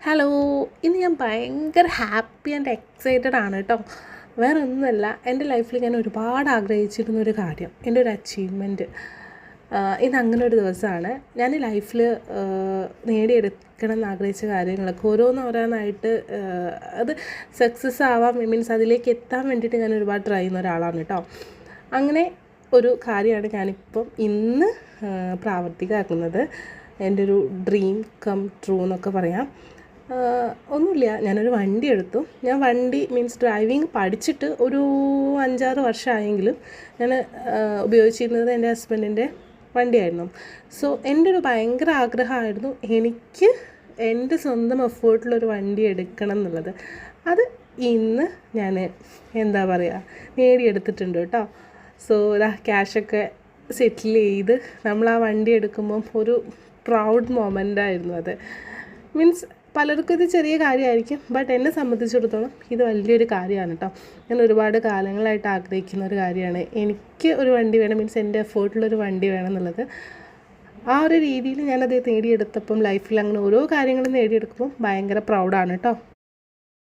Hello, ഇന്ന് ഞാൻ ഭയങ്കര ഹാപ്പി ആൻഡ് എക്സൈറ്റഡ് ആണ് കേട്ടോ. വേറെ ഒന്നുമല്ല, എൻ്റെ ലൈഫിൽ ഞാൻ ഒരുപാട് ആഗ്രഹിച്ചിരുന്നൊരു കാര്യം, എൻ്റെ ഒരു അച്ചീവ്മെൻറ്റ്. ഇന്ന് അങ്ങനെ ഒരു ദിവസമാണ്. ഞാൻ ലൈഫിൽ നേടിയെടുക്കണം എന്ന് ആഗ്രഹിച്ച കാര്യങ്ങളൊക്കെ ഓരോന്നോരോന്നായിട്ട് അത് സക്സസ് ആവാൻ മീൻസ് അതിലേക്ക് എത്താൻ വേണ്ടിയിട്ട് ഞാൻ ഒരുപാട് ട്രൈ ചെയ്യുന്ന ഒരാളാണ് കേട്ടോ. അങ്ങനെ ഒരു കാര്യമാണ് ഞാനിപ്പം ഇന്ന് പ്രാവർത്തികമാക്കുന്നത്. എൻ്റെ ഒരു ഡ്രീം കം ട്രൂ എന്നൊക്കെ പറയാം. ഒന്നുമില്ല, ഞാനൊരു വണ്ടി എടുത്തു. ഞാൻ വണ്ടി മീൻസ് ഡ്രൈവിംഗ് പഠിച്ചിട്ട് ഒരു 5-6 വർഷമായെങ്കിലും ഞാൻ ഉപയോഗിച്ചിരുന്നത് എൻ്റെ ഹസ്ബൻഡിൻ്റെ വണ്ടിയായിരുന്നു. സോ എൻ്റെ ഒരു ഭയങ്കര ആഗ്രഹമായിരുന്നു എനിക്ക് എൻ്റെ സ്വന്തം എഫേർട്ടിലൊരു വണ്ടി എടുക്കണം എന്നുള്ളത്. അത് ഇന്ന് ഞാൻ എന്താ പറയുക നേടിയെടുത്തിട്ടുണ്ട് കേട്ടോ. സോ ക്യാഷൊക്കെ സെറ്റിൽ ചെയ്ത് നമ്മൾ ആ വണ്ടി എടുക്കുമ്പം ഒരു പ്രൗഡ് മൊമെൻ്റായിരുന്നു അത്. മീൻസ് പലർക്കും ഇത് ചെറിയ കാര്യമായിരിക്കും, ബട്ട് എന്നെ സംബന്ധിച്ചിടത്തോളം ഇത് വലിയൊരു കാര്യമാണ് കേട്ടോ. ഞാൻ ഒരുപാട് കാലങ്ങളായിട്ട് ആഗ്രഹിക്കുന്ന ഒരു കാര്യമാണ് എനിക്ക് ഒരു വണ്ടി വേണം, മീൻസ് എൻ്റെ എഫേർട്ടിലൊരു വണ്ടി വേണം എന്നുള്ളത്. ആ ഒരു രീതിയിൽ ഞാനത് നേടിയെടുത്തപ്പം ലൈഫിൽ അങ്ങനെ ഓരോ കാര്യങ്ങളും നേടിയെടുക്കുമ്പോൾ ഭയങ്കര പ്രൗഡാണ് കേട്ടോ.